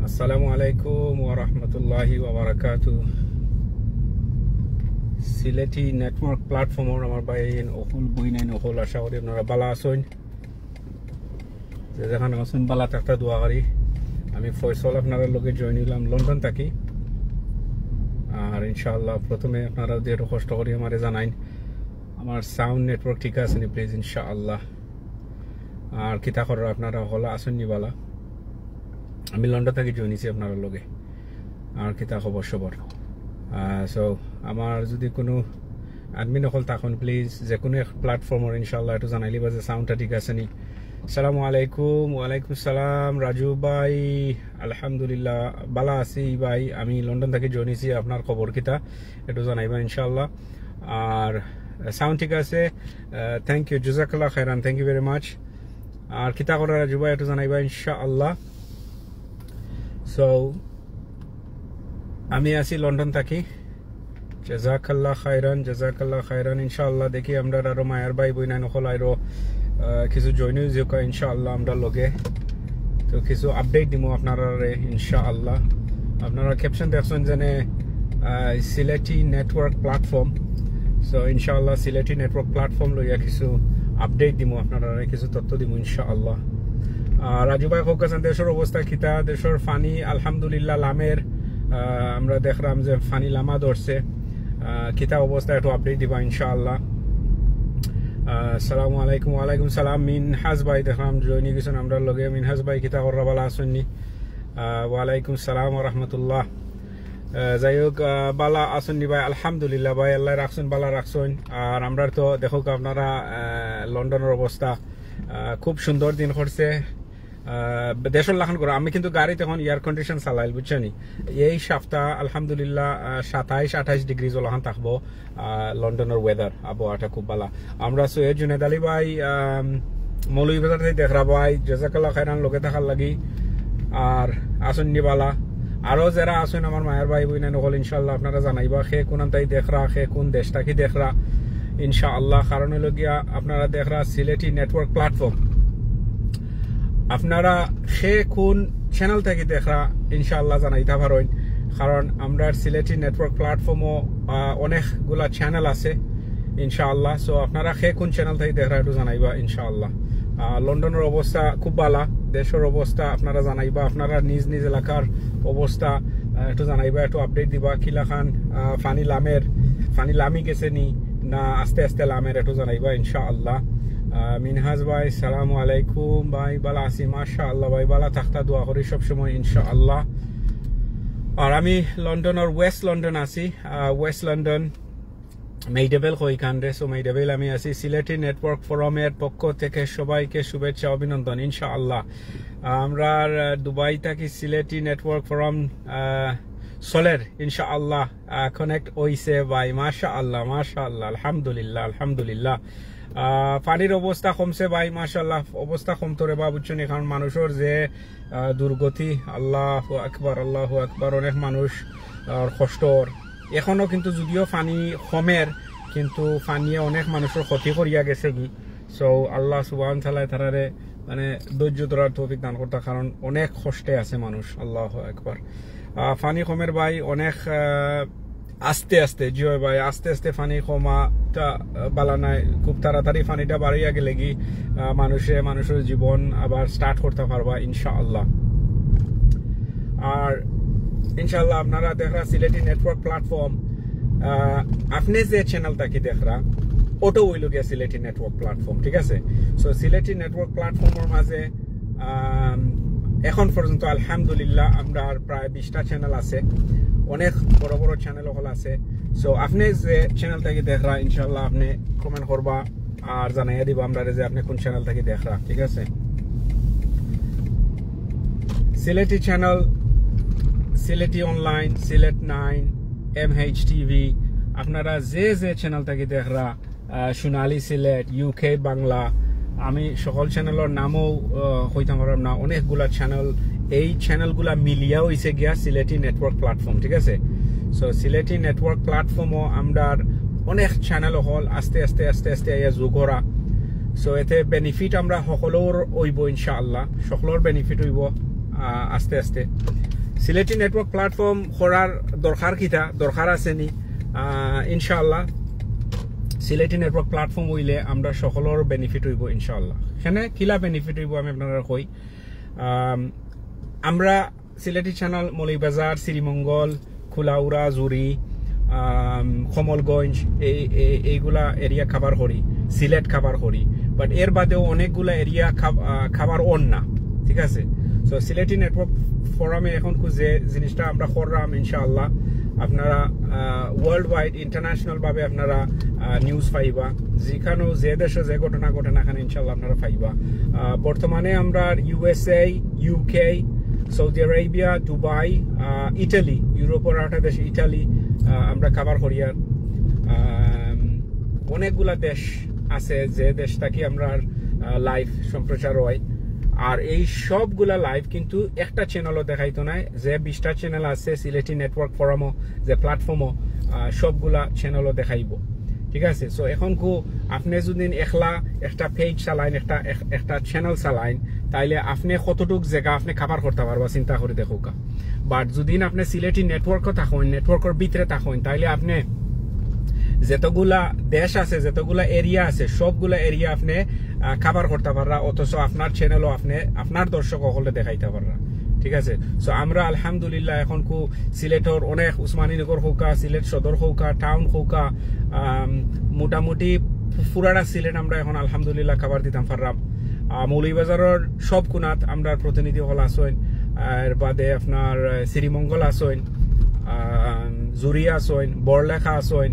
আসসালামু আলাইকুম ওয়া রাহমাতুল্লাহি ওয়া বারাকাতুহু। সিলেটি নেটওয়ার্ক প্ল্যাটফর্মর আমার ভাই অকুল বই নাই অকুল আশা করি আপনারা ভালো আছেন। যেখানে আছেন ভালো থাকতে দোয়া করি। আমি ফয়সল আপনাদের লগে জয়েন হইলাম লন্ডন থাকি। আর ইনশাআল্লাহ প্রথমে আপনারা যে কষ্ট করি আমারে জানাইন আমার সাউন্ড নেটওয়ার্ক ঠিক আছে নি প্লিজ ইনশাআল্লাহ। আর কিতা করার আপনারা হলো আসেন নি বালা। আমি লন্ডন থেকে জয়েন হয়েছি আপনার লগে। আর কিতা খবর সবর সো আমার যদি কোনো অ্যাডমিন হল তখন প্লিজ যে কোনো এক প্ল্যাটফর্মর ইনশাআল্লাহ একটু জানাইলি বা যে সাউন্ডটা ঠিক আছে নি। আসসালামু আলাইকুম। ওয়ালাইকুম সালাম রাজু ভাই, আলহামদুলিল্লাহ ভালো আছি ভাই। আমি লন্ডন থেকে জয়েন হয়েছি, আপনার খবর কিতা একটু জানাইবা ইনশাআল্লাহ। আর সাউন্ড ঠিক আছে, থ্যাংক ইউ, জাযাকাল্লাহ খাইরান, থ্যাংক ইউ ভেরি মাচ। আর কিতা করার রাজু ভাই একটু জানাইবা ইনশাআল্লাহ। সো আমি আছি লন্ডন থাকি, জাযাকাল্লাহ খাইরান ইনশাআল্লাহ। দেখি আমরা আরো মায়ার ভাই বই নাই নকল আরো কিছু জয়েন হয়ে ইনশাআল্লাহ আমরা লগে। তো কিছু আপডেট দিব আপনারা ইনশাআল্লাহ। আপনারা ক্যাপশন দেখছেন যেনে সিলেটি নেটওয়ার্ক প্ল্যাটফর্ম। সো ইনশাআল্লাহ সিলেটি নেটওয়ার্ক প্ল্যাটফর্ম লইয়া কিছু আপডেট দিব আপনারা, কিছু তথ্য দিব ইনশাআল্লাহ। রাজু ভাই হোক আছেন দেশের অবস্থা কিতা? দেশের ফানি আলহামদুলিল্লাহ লামের আমরা দেখলাম যে ফানি লামা ধরছে, কিতা অবস্থা একটু আপডেট দিবা ইনশাআল্লাহ। আসসালামু আলাইকুম। ওয়ালাইকুম সালাম। মিনহাজ ভাই দেখলাম জয়েন গেছেন আমরা লগে। মিনহাজ ভাই কিতা করা ভালো আসেননি? ওয়ালাইকুম সালাম ওয়া রাহমাতুল্লাহ। যাই হোক বালা আসেননি ভাই? আলহামদুলিল্লাহ ভাই, আল্লাহ রাখছেন বালা রাখছেন। আর আমরা তো দেখো আপনারা লন্ডনের অবস্থা খুব সুন্দর দিন করছে দেশের লাখান করে। আমি কিন্তু গাড়িতে এখন এয়ার কন্ডিশন চালাইল বুঝছেনি। এই সপ্তাহ আলহামদুলিল্লাহ 27-28 ডিগ্রি জলাখান থাকবো লন্ডনের ওয়েদার, আবহাওয়াটা খুব ভালো। আমরা সৈয়দ জুনেদ আলী ভাই মৌলভীবাজার থেকে দেখরা ভাই, জাযাকাল্লাহ খাইরান লগে থাকার লাগি। আর আসন্নি বালা আরো যারা আসেন আমার মায়ের ভাই বই নাই নকল ইনশাআল্লাহ আপনারা জানাইবা সে কোন তাই দেখরা, সে কোন দেশটা কি দেখরা ইনশাআল্লাহ। কারণ হলো গিয়া আপনারা দেখরা সিলেটি নেটওয়ার্ক প্ল্যাটফর্ম, আপনারা সে কোন চ্যানেল থেকে দেখরা ইনশাআল্লাহ জানাইতে পারেন। কারণ আমরা সিলেটি নেটওয়ার্ক প্ল্যাটফর্মও অনেকগুলা চ্যানেল আছে ইনশাআল্লাহ। সো আপনারা সে কোন চ্যানেল থেকে দেখরা একটু জানাইবা ইনশাআল্লাহ। লন্ডনের অবস্থা খুব ভালো, দেশের অবস্থা আপনারা জানাইবা, আপনারা নিজ নিজ এলাকার অবস্থা একটু জানাইবা, একটু আপডেট দিবা। কিলাখান ফানি লামি গেছে নি না আস্তে আস্তে লামের একটু জানাইবা ইনশাআল্লাহ। মিনহাজ ভাই সালামু আলাইকুম ভাই, বালা আছি মাশাআল্লাহ ভাই, বালা থাকতা দোয়া করি সবসময় ইনশাআল্লাহ। আর আমি লন্ডনের ওয়েস্ট লন্ডন আছি, ওয়েস্ট লন্ডন মেইডেবেল কইখানে। সো মেইডেবেল আমি আছি। সিলেটি নেটওয়ার্ক ফোরামের পক্ষ থেকে সবাইকে শুভেচ্ছা অভিনন্দন ইনশাআল্লাহ। আমরা দুবাই থাকি, সিলেটি নেটওয়ার্ক ফোরাম সোলের ইনশাআল্লাহ কানেক্ট হইছে ভাই, মাশাআল্লাহ মাশাআল্লাহ, আলহামদুলিল্লাহ। পানির অবস্থা কমছে ভাই মাশাআল্লাহ, অবস্থা কমতরে বা বুঝছেন। কারণ মানুষের যে দুর্গতি, আল্লাহু আকবার, অনেক মানুষ কষ্টর এখনো কিন্তু যদিও পানি কমের কিন্তু পানিয়ে অনেক মানুষের ক্ষতি করিয়া গেছে কি। সো আল্লাহ সুবহান তাআলা তারারে মানে ধৈর্য ধরার তৌফিক দান করতে, কারণ অনেক কষ্টে আছে মানুষ। আল্লাহু আকবার। পানি কমের ভাই অনেক আস্তে আস্তে জি ভাই, আস্তে আস্তে পানি কমাটা বালা নাই। খুব তাড়াতাড়ি পানিটা বাড়িয়া গেলে কি মানুষের জীবন আবার স্টার্ট করতে পারবা ইনশাআল্লাহ। আর ইনশাআল্লাহ আপনারা দেখরা সিলেটি নেটওয়ার্ক প্ল্যাটফর্ম, আপনি যে চ্যানেলটা কি দেখরা ওটা হইল গিয়া সিলেটি নেটওয়ার্ক প্ল্যাটফর্ম, ঠিক আছে। সো সিলেটি নেটওয়ার্ক প্ল্যাটফর্মের মাঝে এখন পর্যন্ত আলহামদুলিল্লাহ আমরা প্রায় 20টা চ্যানেল আছে, অনেক বড় বড় চ্যানেল হল আছে। সো আপনি যে চ্যানেল থেকে দেখরা ইনশাআল্লাহ আপনি কমেন্ট করবা আর জানাইয়া দিবা আমরা যে আপনি কোন চ্যানেল থেকে দেখরা, ঠিক আছে। Sylheti channel, Sylheti online, Sylhet 9, MHTV, আপনারা যে চ্যানেল থেকে দেখরা, সোনালী সিলেট, UK বাংলা, আমি সকল চ্যানেলের নামও হইতে পারলাম না। অনেকগুলা চ্যানেল, এই চ্যানেলগুলা মিলিয়া হইছে গিয়া সিলেটি নেটওয়ার্ক প্ল্যাটফর্ম, ঠিক আছে। সো সিলেটি নেটওয়ার্ক প্ল্যাটফর্মও আমরা অনেক চ্যানেল হল আস্তে আস্তে যোগ করা। সো এতে বেনিফিট আমরা সকলের হইব ইনশাআল্লাহ, সকলের বেনিফিট হইব। আস্তে আস্তে সিলেটি নেটওয়ার্ক প্ল্যাটফর্ম করার দরকার আছে নি ইনশাআল্লাহ সিলেটি নেটওয়ার্ক প্ল্যাটফর্ম হইলে আমরা সকলের বেনিফিট হইব ইনশাআল্লাহ এখানে কিলা বেনিফিট হইব আমি আপনারা কই আমরা সিলেটি চ্যানেল মৌলভীবাজার শ্রীমঙ্গল খুলাউড়া জুরি কমলগঞ্জ এইগুলা এরিয়া খাবার করি সিলেট খাবার করি বাট এর বাদেও অনেকগুলা এরিয়া খাবার অন না ঠিক আছে সো সিলেটি নেটওয়ার্ক ফোরামে এখন যে জিনিসটা আমরা করলাম ইনশাআল্লাহ আপনারা ওয়ার্ল্ড ওয়াইড ইন্টারন্যাশনাল ভাবে আপনারা নিউজ পাইবা যেখানেও যে দেশে যে ঘটনা ঘটে না এখানে ইনশাআল্লাহ আপনারা পাইবা বর্তমানে আমরা USA UK Saudi Arabia Dubai Italy ইউরোপের একটা দেশ ইটালি আমরা খাবার করিয়ার অনেকগুলা দেশ আছে যে দেশটাকে আমরা লাইভ সম্প্রচার হয় আর এই সবগুলা লাইভ কিন্তু একটা চ্যানেলও দেখাইতো না যে 20টা চ্যানেল আছে সিলেটি নেটওয়ার্ক ফোরামও যে প্ল্যাটফর্মও সবগুলা চ্যানেলও দেখাইব ঠিক আছে সো এখন আপনি যদি একলা একটা পেজ চালাইন একটা চ্যানেল চালাইন তাইলে আপনি কতটুক জায়গা আপনি খাবার করতে পারবা চিন্তা করে দেখুকা বাট যদি আপনি সিলেটি নেটওয়ার্কও থাকেন নেটওয়ার্কের ভিতরে থাকেন তাইলে আপনি যতগুলা দেশ আছে যতগুলা এরিয়া আছে সবগুলা এরিয়া আপনি খাবার করতে পাররা অথচ আপনার চ্যানেলও আপনি আপনার দর্শক সকলে দেখাইতে পাররা ঠিক আছে সো আমরা আলহামদুলিল্লাহ এখন সিলেটর অনেক উসমানীনগর হৌকা সিলেট সদর হৌকা টাউন হৌকা মোটামুটি পুরাটা সিলেট আমরা এখন আলহামদুলিল্লাহ খাবার দিতাম পারলাম মৌলভীবাজারের সব কোনাত আমরা প্রতিনিধি হল আসেন এর বাদে আপনার শ্রীমঙ্গল আসেন জুরি আসেন বড়লেখা আসেন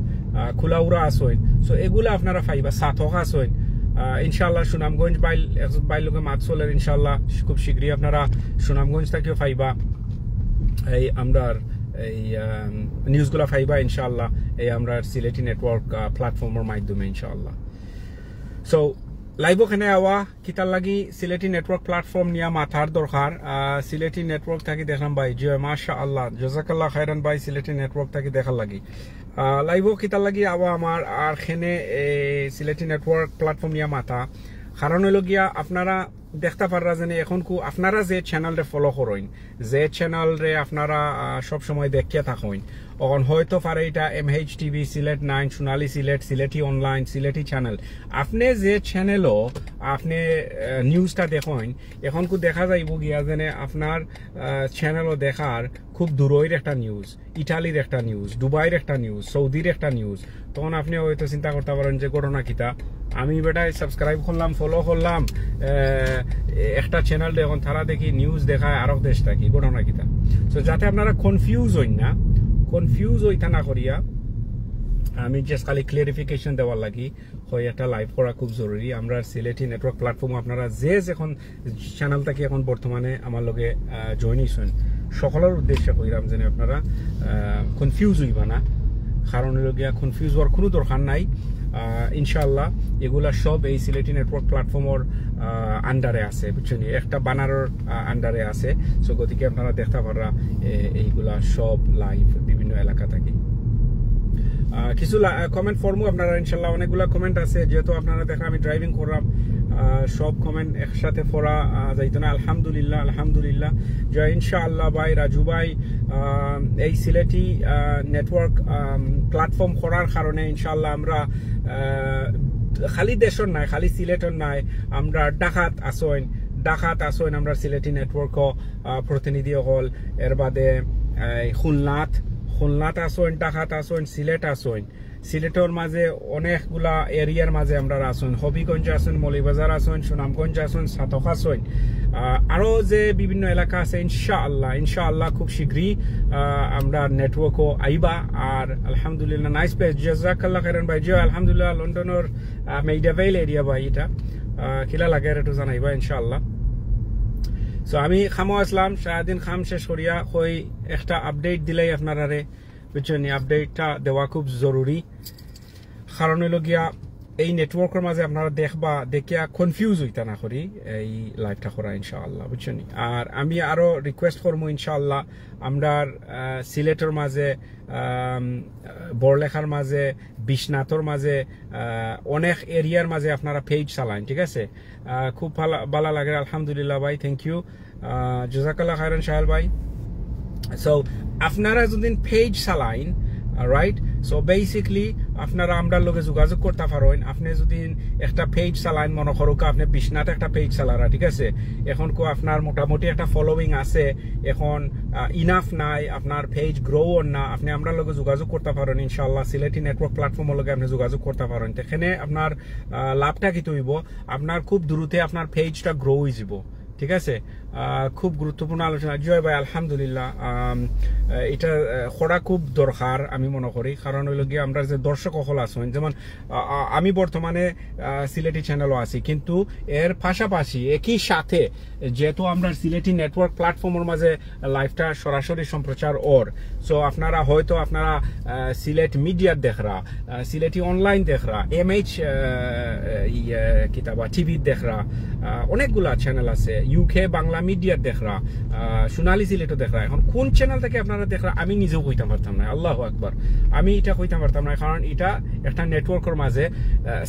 খুলাউড়া আসেন সো এগুলো আপনারা পাইবা সাতক আসেন ইনশাআল্লাহ সুনামগঞ্জ বাইল লোকে মাছ চলের ইনশাআল্লাহ খুব শীঘ্রই আপনারা সুনামগঞ্জ থেকেও পাইবা এই আমরা এই নিউজগুলা পাইবা ইনশাআল্লাহ এই আমরা সিলেটি নেটওয়ার্ক প্ল্যাটফর্মের মাধ্যমে ইনশাআল্লাহ সো লাইভ ওখানে আওয়া কিতার লাগি সিলেটি নেটওয়ার্ক প্ল্যাটফর্ম নিয়ে মাথার দরকার সিলেটি নেটওয়ার্ক থাকি দেখলাম ভাই জি মাশাআল্লাহ জাযাকাল্লাহ খাইরান ভাই সিলেটি নেটওয়ার্ক থাকি দেখার লাগি লাইভ কিতার লাগি আওয়া আমার আর খেনে সিলেটি নেটওয়ার্ক প্ল্যাটফর্ম নিয়ে মাথা কারণ হইল গিয়া আপনারা দেখতে পাররা যে এখন আপনারা যে চ্যানেলরে ফলো করেন যে চ্যানেলরে আপনারা সব সময় দেখিয়া থাকেন এখন হয়তো পারে এটা MH TV সিলেট 9 সোনালী সিলেট সিলেটি অনলাইন সিলেটি চ্যানেল আপনি যে চ্যানেলও আপনি নিউজটা দেখেন এখন দেখা যাইব গিয়া যেন আপনার চ্যানেলও দেখার খুব দূরের একটা নিউজ ইটালির একটা নিউজ দুবাইয়ের একটা নিউজ সৌদির একটা নিউজ তখন আপনি হয়তো চিন্তা করতে পারেন যে ঘটনা কিতা আমি বেটাই সাবস্ক্রাইব করলাম ফলো করলাম একটা চ্যানেল এখন তারা দেখি নিউজ দেখায় আরব দেশ থাকি ঘটনা কিতা তো যাতে আপনারা কনফিউজ হইন না কনফিউজ হইতা না করিয়া আমি জাস্ট খালি ক্লিয়ারিফিকেশন দেওয়ার লাগি হয় একটা লাইভ করা খুব জরুরি আমরা সিলেটি নেটওয়ার্ক প্ল্যাটফর্ম আপনারা যে এখন চ্যানেল থাকি এখন বর্তমানে আমার লগে জয়েন হইছেন সকলের উদ্দেশ্যে কইরাম যেন আপনারা কনফিউজ হইবা না কারণ লগিয়া কনফিউজ হওয়ার কোনো দরকার নাই ইনশাআল্লাহ এগুলা সব এই সিলেটি নেটওয়ার্ক প্ল্যাটফর্মের আন্ডারে আছে বুঝছেন একটা বানারের আন্ডারে আছে সো গতিকে আপনারা দেখতে পারা এইগুলা সব লাইভ বিভিন্ন এলাকা থেকে কিছু কমেন্ট ফর্মও আপনারা ইনশাআল্লাহ অনেকগুলা কমেন্ট আছে যেহেতু আপনারা দেখেন আমি ড্রাইভিং করলাম সব কমেন্ট একসাথে পড়া যাইতো না আলহামদুলিল্লাহ জয় ইনশাআল্লাহ ভাই রাজু ভাই এই সিলেটি নেটওয়ার্ক প্ল্যাটফর্ম করার কারণে ইনশাআল্লাহ আমরা খালি দেশের নাই খালি সিলেটের নাই আমরা ডাকাত আসেন আমরা সিলেটি নেটওয়ার্ক প্রতিনিধি হল এর বাদে খুলনাত আসেন ডাকাত আসেন সিলেট আসেন সিলেটের মাঝে অনেকগুলা এরিয়ার মাঝে আমরা আসেন হবিগঞ্জ আসেন মৌলভীবাজার আসেন সুনামগঞ্জ আসেন সাতক আসেন আরো যে বিভিন্ন এলাকা আছে ইনশাআল্লাহ খুব শীঘ্রই আমরা নেটওয়ার্কও আইবা আর আলহামদুলিল্লাহ নাইস প্লেস জাযাকাল্লাহ খাইরান ভাই জি আলহামদুলিল্লাহ লন্ডনের মেইডাভেল এরিয়া ভাই এটা কিলা লাগে একটু জানাইবা ইনশাআল্লাহ সো আমি খামো আসলাম সারাদিন খাম শেষ করিয়া কই একটা আপডেট দিলাই আপনারা বুঝছেন আপডেটটা দেওয়া খুব জরুরি কারণ হইল গিয়া এই নেটওয়ার্কের মাঝে আপনারা দেখিয়া কনফিউজ হইতা না করি এই লাইভটা করা ইনশাআল্লাহ বুঝছেন আর আমি আরো রিকোয়েস্ট করবো ইনশাআল্লাহ আমরা সিলেটের মাঝে বড়লেখার মাঝে বিশ্বনাথর মাঝে অনেক এরিয়ার মাঝে আপনারা পেজ চালান ঠিক আছে খুব ভালো লাগে আলহামদুলিল্লাহ ভাই থ্যাংক ইউ জাযাকাল্লাহ খাইরান শাহেল ভাই। সো আপনারা যদি পেজ চালাইন, রাইট, সো বেসিকলি আপনারা আমরা লগে যোগাযোগ করতে পারেন। আপনি যদি একটা পেজ চালাইন, মনে করুক আপনি বিশনাথ একটা পেজ চালারা, ঠিক আছে, এখন আপনার মোটামুটি একটা ফলোইং আছে, এখন ইনাফ নাই, আপনার পেজ গ্রো না, আপনি আমরা লগে যোগাযোগ করতে পারেন ইনশাআল্লাহ। সিলেটি নেটওয়ার্ক প্ল্যাটফর্মের লগে আপনি যোগাযোগ করতে পারেন। এখানে আপনার লাভটা কি হইব, আপনার খুব দ্রুত আপনার পেজটা গ্রো হয়ে যাব, ঠিক আছে। খুব গুরুত্বপূর্ণ আলোচনা জয় ভাই, আলহামদুলিল্লাহ। এটা করা খুব দরকার আমি মনে করি, কারণ হইল গিয়ে আমরা যে দর্শক সকল আছেন, যেমন আমি বর্তমানে সিলেটি চ্যানেলও আছি, কিন্তু এর পাশাপাশি একই সাথে যেহেতু আমরা সিলেটি নেটওয়ার্ক প্ল্যাটফর্মের মাঝে লাইভটা সরাসরি সম্প্রচার সো আপনারা হয়তো আপনারা সিলেট মিডিয়ার দেখরা, সিলেটি অনলাইন দেখরা, MH কিতাবা টিভি দেখরা, অনেকগুলা চ্যানেল আছে, ইউকে বাংলা মিডিয়ার দেখরা, সোনালী সিলেটও দেখরা। এখন কোন চ্যানেল থেকে আপনারা দেখরা আমি নিজেও কইতে পারতাম না, আল্লাহু আকবার, আমি এটা কইতে পারতাম না, কারণ এটা একটা নেটওয়ার্কের মাঝে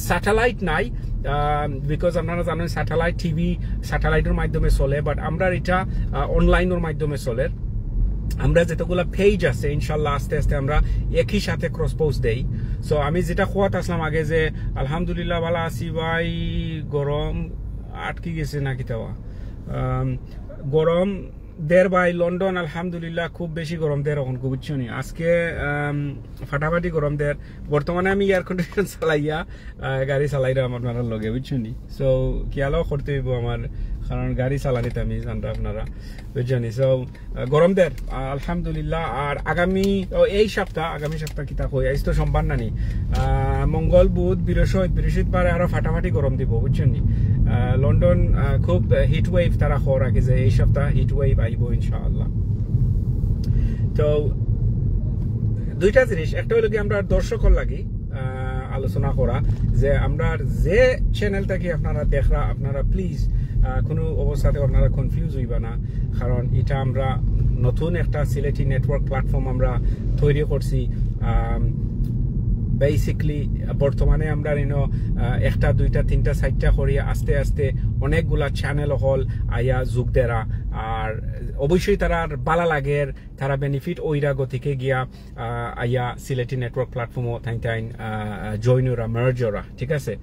স্যাটেলাইট নাই, বিকজ আপনারা জানেন স্যাটেলাইট টিভি স্যাটেলাইটের মাধ্যমে চলে, বাট আমরা এটা অনলাইনের মাধ্যমে চলে। আমরা যতগুলা পেজ আছে ইনশাল্লাহ আস্তে আস্তে আমরা একই সাথে ক্রস পোস্ট দেই। সো আমি যেটা খোয়াত আসলাম আগে যে আলহামদুলিল্লাহ ভালো আছি ভাই, গরম আটকে গেছে নাকি তাওয়া, গরম দের ভাই লন্ডন, আলহামদুলিল্লাহ খুব বেশি গরম দের এখন বুঝছো নি, আজকে ফাটাফাটি গরম দের। বর্তমানে আমি এয়ার কন্ডিশন চালাইয়া গাড়ি চালাইলাম আপনার লগে, বুঝছো নি। সো কিয়ালাও করতে হইব আমার, কারণ গাড়ি চালানিতে আমি জানরা আপনারা, বুঝছো নি। সো গরম দের আলহামদুলিল্লাহ। আর আগামী সপ্তাহ কিতা কই, আজ তো সোমবার নানি, মঙ্গল বুধ বৃহস্পতিবার আরো ফাটাফাটি গরম দিব, বুঝছো নি। লন্ডন খুব হিট ওয়েভ তারা খবর রাখে যে এই সপ্তাহ হিট ওয়েভ আইব ইনশাআল্লাহ। তো দুইটা জিনিস, একটা হলো কি আমরা দর্শকর লাগি আলোচনা করা, যে আমরা যে চ্যানেল থেকে আপনারা দেখরা, আপনারা প্লিজ কোনো অবস্থাতে আপনারা কনফিউজ হইবা না, কারণ এটা আমরা নতুন একটা সিলেটি নেটওয়ার্ক প্ল্যাটফর্ম আমরা তৈরি করছি। বেসিকলি বর্তমানে আমরা একটা দুইটা তিনটা চারটা করিয়া আস্তে আস্তে অনেকগুলা চ্যানেল হল আইয়া যুগ দেরা, আর অবশ্যই তারা বালা লাগের, তারা বেনিফিট ওইরা গতিকে গিয়া আইয়া সিলেটি নেটওয়ার্ক প্ল্যাটফর্মও তাই জয়েনরা মার্জরা, ঠিক আছে।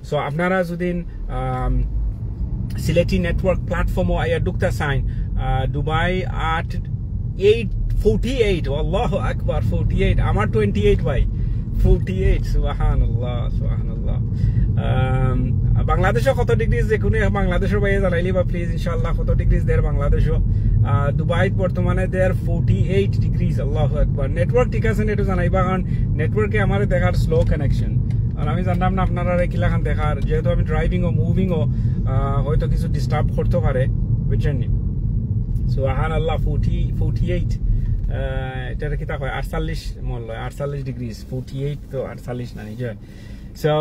সো আপনারা যদি সিলেটি নেটওয়ার্ক প্ল্যাটফর্মও আইয়া ঢুকতে চান, দুবাই 848, আল্লাহু আকবার, 48, আমার 28 ভাই, 48, সুবহানাল্লাহ সুবহানাল্লাহ। বাংলাদেশও কত ডিগ্রিজ, যে কোনো বাংলাদেশের বাইরে জানাইলি বা প্লিজ ইনশাআল্লাহ কত ডিগ্রিজ দের বাংলাদেশও। দুবাইত বর্তমানে দের 48 ডিগ্রিজ, আল্লাহু আকবার। নেটওয়ার্ক ঠিক আছে এটা জানাইবা, কারণ নেটওয়ার্কে আমার দেখার স্লো কানেকশন, আর আমি জানলাম না আপনারা কিলাখান দেখার, যেহেতু আমি ড্রাইভিংও মুভিংও হয়তো কিছু ডিস্টার্ব করতে পারে, বুঝছেন নি। সুবহানাল্লাহ 48, এটা কিতা হয় 48 মন লয়, 48 ডিগ্রিজ, 48 তো 48 না নিজে। সো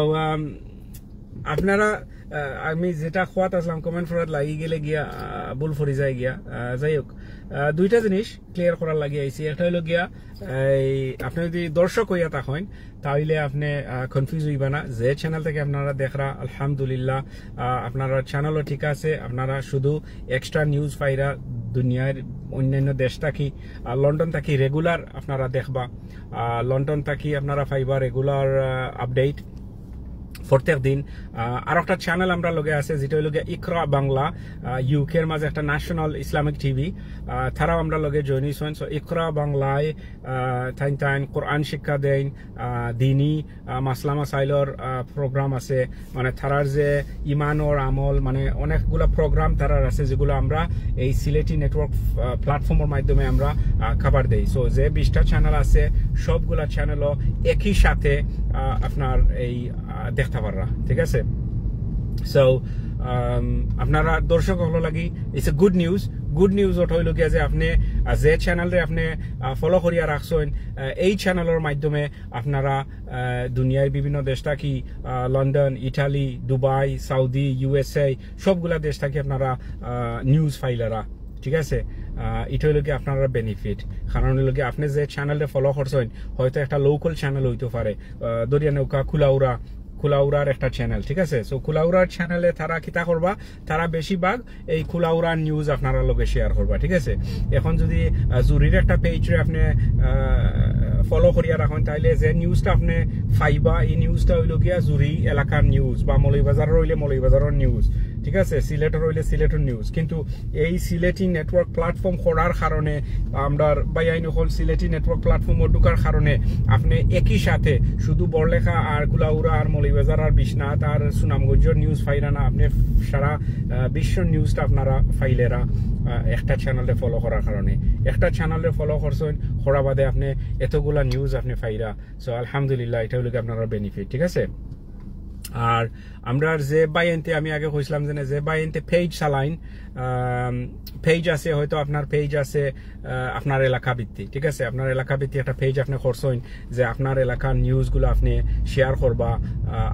আপনারা আমি যেটা খোয়াত আসলাম কমেন্ট ফরাত লাগি গেলে গিয়া ভুল ফরি যায় গিয়া, যাই হোক দুইটা জিনিস ক্লিয়ার করার লাগি আইছি। একটা হলো গিয়া আপনি যদি দর্শক হইয়া থাকেন তাহলে আপনি কনফিউজ হইবা না, যে চ্যানেল থেকে আপনারা দেখরা আলহামদুলিল্লাহ আপনারা চ্যানেলও ঠিক আছে, আপনারা শুধু এক্সট্রা নিউজ পাইরা দুনিয়ার অন্যান্য দেশ থাকি, লন্ডন থাকি রেগুলার আপনারা দেখবা, লন্ডন থাকি আপনারা পাইবা রেগুলার আপডেট প্রত্যেক দিন। আর একটা চ্যানেল আমরা লগে আছে যেটা হলো ইকরা বাংলা, ইউকের মাঝে একটা ন্যাশনাল ইসলামিক টিভি, তারাও আমরা লগে জয়েন হইছেন। সো ইকরা বাংলায় টাইন কোরআন শিক্ষা দেন, দিনী মাসলা মাসাইলর প্রোগ্রাম আছে, মানে তারার যে ইমানর আমল, মানে অনেকগুলা প্রোগ্রাম তারার আছে যেগুলো আমরা এই সিলেটি নেটওয়ার্ক প্ল্যাটফর্মের মাধ্যমে আমরা খাবার দেই। সো যে 20টা চ্যানেল আছে সবগুলা চ্যানেলও একই সাথে আপনার এই দেখতে পাররা, ঠিক আছে। সো আপনারা দর্শক হলো লাগি ইটস এ গুড নিউজ ওটা হইল গিয়া যে আপনি যে চ্যানেলরে আপনি ফলো করিয়া রাখছেন, এই চ্যানেলের মাধ্যমে আপনারা দুনিয়ার বিভিন্ন দেশ থাকি, London, Italy, Dubai, Saudi, USA সবগুলা দেশ থাকি আপনারা নিউজ ফাইলারা, ঠিক আছে। এটা হইল কি আপনারা বেনিফিট, কারণ হইল কি আপনি যে চ্যানেলে ফলো করছেন হয়তো একটা লোকাল চ্যানেল হইতে পারে, দরিয়া নৌকা, কুলাউড়া, কুলাউড়ার একটা চ্যানেল, ঠিক আছে? সো কুলাউড়ার চ্যানেলে তারা কিতা করবা, তারা বেশিরভাগ এই কুলাউড়ার নিউজ আপনারা লগে শেয়ার করবা, ঠিক আছে? এখন যদি জুরির একটা পেজে আপনি ফলো করিয়া রাখেন, তাইলে যে নিউজটা আপনি ফাইবা, এই নিউজটা হইল গিয়া জুরি এলাকার নিউজ, বা মৌলভীবাজারের হইলে মৌলভীবাজারের নিউজ, ঠিক আছে? সিলেটের হইলে সিলেটের নিউজ। কিন্তু এই সিলেটি নেটওয়ার্ক প্ল্যাটফর্ম করার কারণে আমরা বাইআইন হল সিলেটি নেটওয়ার্ক প্ল্যাটফর্ম ঢুকার কারণে আপনি একই সাথে শুধু বড়লেখা আর কুলাউড়া আর মৌলভীবাজার আর বিশ্বনাথ আর সুনামগঞ্জের নিউজ ফাইরা না, আপনি সারা বিশ্বের নিউজটা আপনারা ফাইলেরা একটা চ্যানেলে ফলো করার কারণে। একটা চ্যানেলে ফলো করছেন, করা বাদে আপনি এতগুলা নিউজ আপনি ফাইরা। সো আলহামদুলিল্লাহ, এটা হলো আপনারা বেনিফিট, ঠিক আছে? আর আমরা যে বাইনতে আমি আগে কইছিলাম যে বাইনতে পেজ চালাইন, পেজ আছে, হয়তো আপনার পেজ আছে আপনার এলাকা ভিত্তিক, ঠিক আছে? আপনার এলাকা ভিত্তিক একটা পেজ আপনি করছেন যে আপনার এলাকার নিউজগুলো আপনি শেয়ার করবা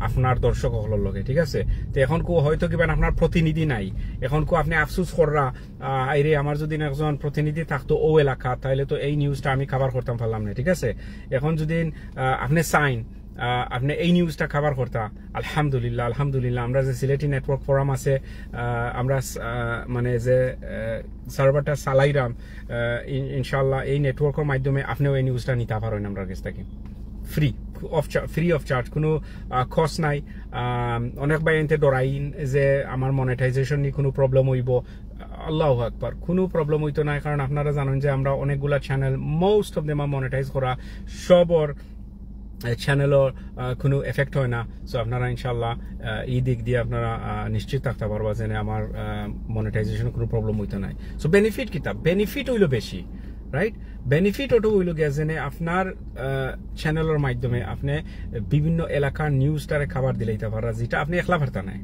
আপনার দর্শক সকলের লগে, ঠিক আছে? তো এখন কো হয়তো কিবা আপনার প্রতিনিধি নাই, এখন কো আপনি আফসোস কররা আইরে আমার যদি একজন প্রতিনিধি থাকতো ও এলাকা, তাহলে তো এই নিউজটা আমি কভার করতাম পারলাম না, ঠিক আছে? এখন যদি আপনি চাইন আপনি এই নিউজটা কভার করতা, আলহামদুলিল্লাহ আলহামদুলিল্লাহ। আমরা যে সিলেটি নেটওয়ার্ক ফোরাম আছে, আমরা মানে যে সার্ভারটা চালাইরাম, ইনশাল্লাহ এই নেটওয়ার্কের মাধ্যমে আপনিও এই নিউজটা নিতে পারেন আমরা কাছ থেকে ফ্রি অফ চার্জ, কোনো কস্ট নাই। অনেক ভাই এনতে ডরাইন যে আমার মনিটাইজেশন নিয়ে কোনো প্রবলেম হইব, আল্লাহু আকবার, কোনো প্রবলেম হইতো না। কারণ আপনারা জানেন যে আমরা অনেকগুলা channel, most of them monetise করা, সবর চ্যানেলের কোনো এফেক্ট হয় না। সো আপনারা ইনশাল্লাহ এই দিক দিয়ে আপনারা নিশ্চিত থাকতে পারবা যে আমার মনিটাইজেশন কোনো প্রবলেম হইতো না। সো বেনিফিট কিতা, বেনিফিট হইল বেশি, রাইট? বেনিফিট ওটা হইল গিয়া যে আপনার চ্যানেলের মাধ্যমে আপনি বিভিন্ন এলাকার নিউজটারে খাবার দিলাইতে পারা, যেটা আপনি একলা পারতা নাই,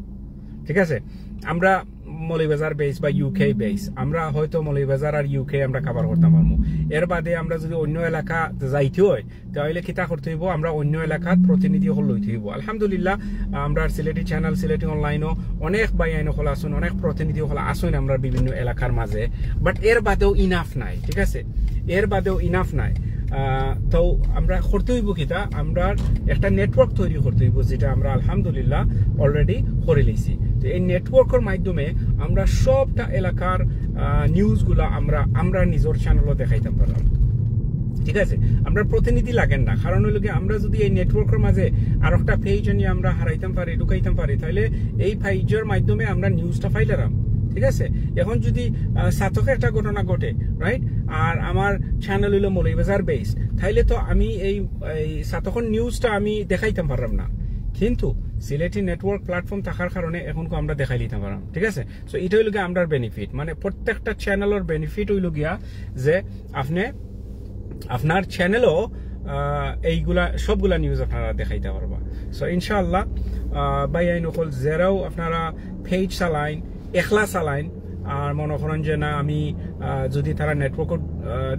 ঠিক আছে? আমরা মৌলভীবাজার বেস বা ইউকে বেস, আমরা হয়তো মৌলভীবাজার আর ইউকে আমরা কভার করতে পারবো। এর বাদে আমরা যদি অন্য এলাকা যাইতে হয়, তাহলে কিতা করতে হইব, আমরা অন্য এলাকার প্রতিনিধি হল লইতে হইব। আলহামদুলিল্লাহ, আমরা সিলেটি চ্যানেল, সিলেটি অনলাইনও অনেক বাইআইন হল আসুন, অনেক প্রতিনিধি হল আসুন আমরা বিভিন্ন এলাকার মাঝে। বাট এর বাদেও ইনাফ নাই, ঠিক আছে? এর বাদেও ইনাফ নাই। তো আমরা করতে হইব কিতা, আমরা একটা নেটওয়ার্ক তৈরি করতে হইব, যেটা আমরা আলহামদুলিল্লাহ অলরেডি করে লইছি। তো এই নেটওয়ার্কের মাধ্যমে আমরা সবটা এলাকার নিউজগুলা আমরা নিজের চ্যানেলও দেখাইতে পারলাম, ঠিক আছে? আমরা প্রতিনিধি লাগেন না। কারণ হইল কি, আমরা যদি এই নেটওয়ার্কের মাঝে আর একটা পেজ নিয়ে আমরা হারাইতাম পারি, ঢুকাইতাম পারি, তাহলে এই পেজের মাধ্যমে আমরা নিউজটা ফাইলাম, ঠিক আছে? এখন যদি সাতকে একটা ঘটনা ঘটে, রাইট, আর আমার চ্যানেল হইল মৌলভীবাজার বেস, তাইলে তো আমি এই সাতকের নিউজটা আমি দেখাইতাম পারলাম না। কিন্তু সিলেটি নেটওয়ার্ক প্ল্যাটফর্ম থাকার কারণে এখন আমরা দেখাই দিতে পারলাম, ঠিক আছে? সো এটা হইল গিয়া আমরা বেনিফিট, মানে প্রত্যেকটা চ্যানেলের বেনিফিট হইল গিয়া যে আপনি আপনার চ্যানেলও এইগুলা সবগুলা নিউজ আপনারা দেখাইতে পারবা। সো ইনশাআল্লাহ বাইআইন হল যারাও আপনারা পেজ চালাইন, একলা চালাইন, আর মনে করেন যে না আমি যদি তারা নেটওয়ার্ক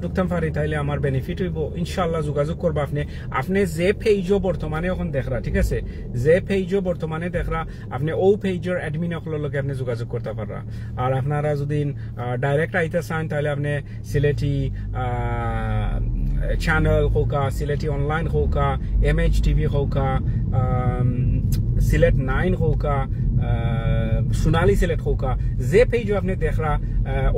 ঢুকতাম পারি, তাইলে আমার বেনিফিট হইব, ইনশাল্লাহ যোগাযোগ করবো। আপনি যে পেজও বর্তমানে এখন দেখরা, ঠিক আছে? যে পেজও বর্তমানে দেখরা, আপনি ও পেজের অ্যাডমিন সকলের লগে আপনি যোগাযোগ করতে পাররা। আর আপনারা যদি ডাইরেক্ট আইতে চান, তাহলে আপনি সিলেটি চ্যানেল হোকা, সিলেটি অনলাইন হোকা, MHTV হোকা, সিলেট 9 হোকা, সোনালী সিলেট হোকা, যে পেজও আপনি দেখরা,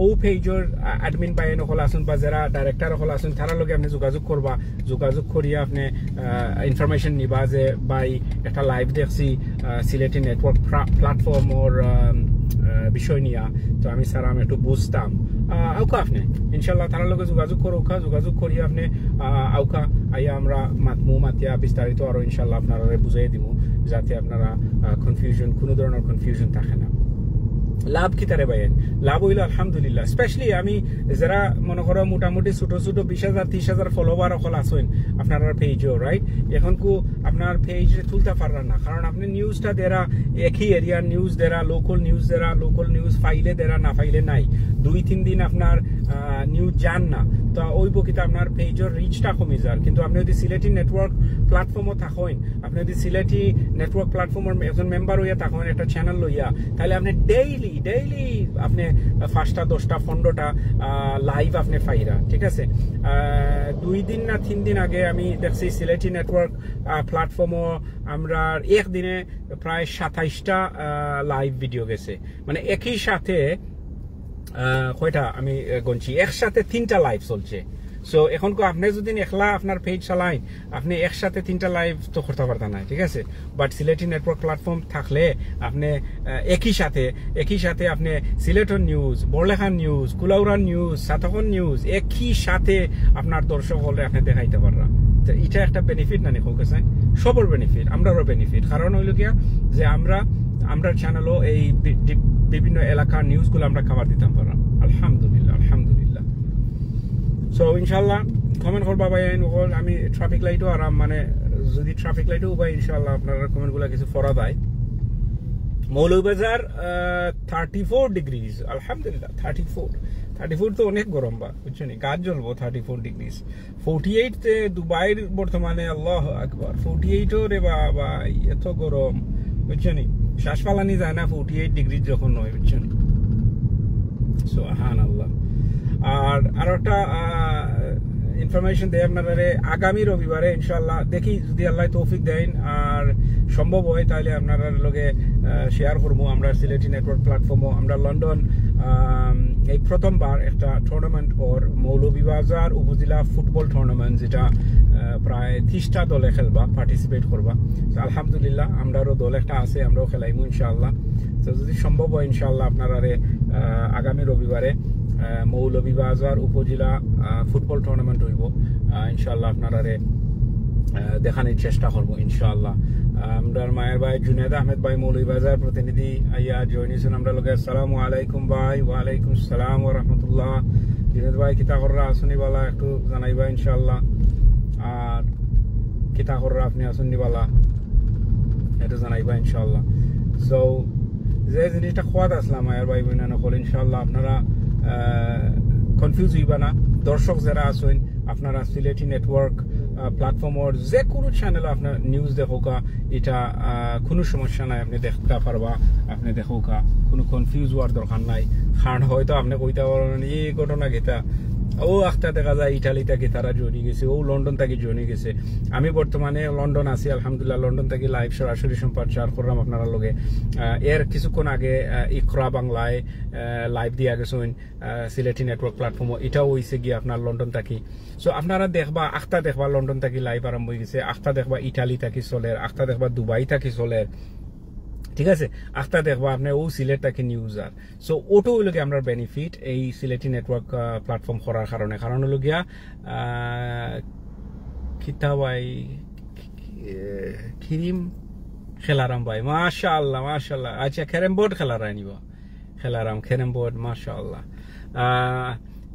ও পেজের অ্যাডমিন বাইন হল আসুন বা যারা ডাইরেক্টর হল আসুন, তারা লগে আপনি যোগাযোগ করবা। যোগাযোগ করিয়া আপনি ইনফরমেশন নিবা যে ভাই একটা লাইভ দেখছি সিলেটি নেটওয়ার্ক প্ল্যাটফর্মর বিষয় নিয়া, তো আমি স্যার আমি একটু বুঝতাম, আউকা আপনি ইনশাল্লাহ তারা লগে যোগাযোগ করোকা। যোগাযোগ করিয়া আপনি আউকা আইয়া আমরা মাতিয়া বিস্তারিত আরো ইনশাল্লাহ আপনারা বুঝাই দিব, যাতে আপনারা কনফিউশন, কোনো ধরনের কনফিউশন থাকে না। লাভ কি তারে ভাইয়েন? লাভ হইল আলহামদুলিল্লাহ, স্পেশালি আমি যারা মনে করো মোটামুটি ছোট ছোট 20,000 30,000 ফলোয়ার সকল আসেন আপনার পেজও, রাইট? এখন কু আপনার পেজ তুলতে পারবেন না, কারণ আপনি নিউজটা দেরা একই এরিয়ার নিউজ দেরা, লোকাল নিউজ ফাইলে দেরা, না ফাইলে নাই, 2-3 দিন আপনার নিউজ যান না, তো ওই বকিতে আপনার পেজের রিচটা কমে যার। কিন্তু আপনি যদি সিলেটি নেটওয়ার্ক প্ল্যাটফর্মও থাকেন, আপনি যদি সিলেটি নেটওয়ার্ক প্ল্যাটফর্মের একজন মেম্বার হইয়া থাকেন, একটা চ্যানেল লইয়া, তাহলে আপনি ডেইলি ডেইলি আপনি 5টা 10টা 15টা লাইভ আপনি পাইরা ঠিক আছে 2 দিন না 3 দিন আগে আমি দেখছি সিলেটি নেটওয়ার্ক প্ল্যাটফর্মও আমরা একদিনে প্রায় 27টা লাইভ ভিডিও গেছে মানে একই সাথে কয়টা আমি গণছি একসাথে 3টা লাইভ চলছে সো এখন আপনি যদি একলা আপনার পেজ চালাইন আপনি একসাথে 3টা লাইভ তো করতে পারতেন না ঠিক আছে বাট সিলেটি নেটওয়ার্ক প্ল্যাটফর্ম থাকলে আপনি একই সাথে আপনি সিলেটন নিউজ বড়লেখান নিউজ কুলাউড়ার নিউজ সাতখন নিউজ একই সাথে আপনার দর্শক হলে আপনি দেখাইতে পাররা এটা একটা বেনিফিট না নিখো কাছে সবার বেনিফিট আমরারও বেনিফিট কারণ হইল গিয়া যে আমরা চ্যানেলও এই বিভিন্ন এলাকার নিউজগুলো আমরা কভার দিতাম পারলাম আলহামদুলিল্লাহ সো ইনশাল্লাহ কমেন্ট করবা ভাই আমি ট্রাফিক লাইটও আরাম মানে যদি ট্রাফিক লাইটও ভাই ইনশাল্লাহ আপনারা কমেন্টগুলো কিছু ফরা দেয় মৌলভীবাজার 34 ডিগ্রিজ আলহামদুলিল্লাহ 34 তো অনেক গরম বা বুঝছেন গাছ জ্বলবো 34 ডিগ্রিজ 48 তে দুবাইয়ের বর্তমানে আল্লাহ আকবার 48 রে বাবা এত গরম বুঝছেন শ্বাস ফালানি যায় না 48 ডিগ্রি যখন নয় বুঝছেন সুবহানাল্লাহ আর একটা ইনফরমেশন দেয় আপনারা আগামী রবিবারে ইনশাআল্লাহ দেখি যদি আল্লাহ তৌফিক দেন আর সম্ভব হয় তাহলে আপনারা লগে শেয়ার করবো আমরা সিলেটি নেটওয়ার্ক প্ল্যাটফর্মও আমরা লন্ডন এই প্রথমবার একটা টুর্নামেন্ট ওর মৌলভীবাজার উপজেলা ফুটবল টুর্নামেন্ট যেটা প্রায় 30টা দলে খেলবা পার্টিসিপেট করবা আলহামদুলিল্লাহ আমরারও দল একটা আছে আমরাও খেলাইমু ইনশাআল্লাহ তো যদি সম্ভব হয় ইনশাআল্লাহ আপনারা আগামী রবিবারে মৌলভীবাজার উপজেলা ফুটবল টুর্নামেন্ট হইব ইনশাআল্লাহ আপনারা দেখানোর চেষ্টা করবো ইনশাআল্লাহ আমরা মায়ের ভাই জুনেদ আহমেদ ভাই মৌলভীবাজার প্রতিনিধি আইয়া জয়েন হয়েছেন আমরা লোক আসসালামু আলাইকুম ভাই ওয়ালাইকুম আসসালাম ওয়া রাহমাতুল্লাহ জুনেদ ভাই কিতা কররা আসুনি বালা একটু জানাইবা ইনশাআল্লাহ আর কিতা কররা আপনি আসুনি বালা এটা জানাইবা ইনশাআল্লাহ সো যে জিনিসটা খোয়াদ আসলাম মায়ের ভাই বোন নকল ইনশাআল্লাহ আপনারা কনফিউজ হইবা না দর্শক যারা আছেন আপনারা সিলেটি নেটওয়ার্ক প্ল্যাটফর্মর যে কোনো চ্যানেল আপনার নিউজ দেখোকা এটা কোনো সমস্যা নাই আপনি দেখতে পারবা আপনি দেখোকা কোনো কনফিউজ হওয়ার দরকার নাই কারণ হয়তো আপনি কইতে পারেন এই ঘটনা গেতা ও একটা দেখা যায় ইটালি থেকে তারা জড়ি গেছে ও লন্ডন থেকে জড়ি গেছে আমি বর্তমানে লন্ডন আছি আলহামদুলিল্লাহ লন্ডন থেকে লাইভ সরাসরি সম্প্রচার করলাম আপনারা লগে এর কিছুক্ষণ আগে ইকরা বাংলায় লাইভ দিয়া গেছেন সিলেটি নেটওয়ার্ক প্ল্যাটফর্ম এটাও হয়েছে গিয়ে আপনার লন্ডন থাকি সো আপনারা দেখবা আখতা দেখবা লন্ডন থেকে লাইভ আরম্ভ হয়ে গেছে আখতা দেখবা ইটালি থাকি চলের আখতা দেখবা দুবাই থাকি চলের ঠিক আছে আখতা দেখবা আপনি ও সিলেট থাকি নিউজার সো ওটো হইল গিয়ে আমরা বেনিফিট এই সিলেটি নেটওয়ার্ক প্ল্যাটফর্ম করার কারণ হলো গিয়া খিতাবাই খিরিম খেলারাম ভাই মাশাআল্লাহ আচ্ছা ক্যারাম বোর্ড খেলারা নিব খেলারাম ক্যারাম বোর্ড মাশাআল্লাহ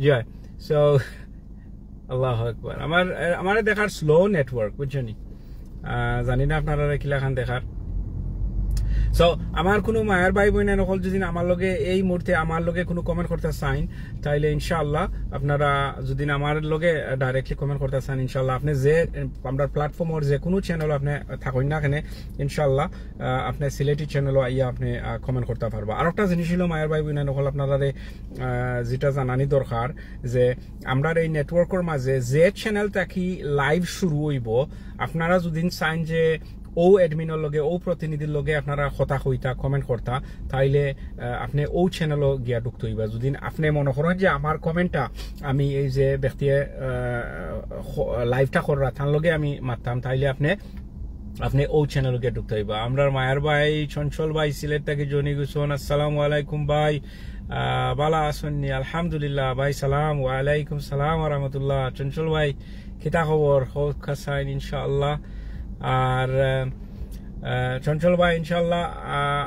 জয় সো আল্লাহু আকবার আমার দেখার স্লো নেটওয়ার্ক বুঝছেন জানি না আপনারা কিলাখান দেখার সো আমার কোনো মায়ের ভাই বোন নকল যদি আমার লগে এই মুহূর্তে আমার লগে কোনো কমেন্ট করতে চান তাইলে ইনশাআল্লাহ আপনারা যদি আমার লগে ডাইরেক্টলি কমেন্ট করতে চান ইনশাআল্লাহ আপনি যে আমরা প্ল্যাটফর্মর যে কোনো চ্যানেল আপনি থাকেন না কেন ইনশাআল্লাহ আপনি সিলেটি চ্যানেলও আইয়া আপনি কমেন্ট করতে পারবা আর একটা জিনিস হলো মায়ের ভাই বোন নকল আপনারা যেটা জানানি দরকার যে আমরা এই নেটওয়ার্কের মাঝে যে চ্যানেল থাকি লাইভ শুরু হইব আপনারা যদি চান যে ও এডমিনের লগে ও প্রতিনিধির লগে আপনারা কথা কইতা কমেন্ট করতা তাইলে আপনি ও চ্যানেলও গিয়া ঢুকতে হইবা যদি আপনি মনে করেন যে আমার কমেন্টটা আমি এই যে ব্যক্তি লাইভটা করা তার লগে আমি মারতাম তাইলে আপনি ও চ্যানেল গিয়ে ঢুকতে হইবা আমরা মায়ের ভাই চঞ্চল ভাই সিলেট থেকে জনি গুসন আসসালামু আলাইকুম ভাই বালা আসুননি আলহামদুলিল্লাহ ভাই সালাম ওয়ালাইকুম সালাম ওয়া রাহমাতুল্লাহ চঞ্চল ভাই কিতা খবর খাসাইন ইনশাআল্লাহ আর চঞ্চল ভাই ইনশাআল্লাহ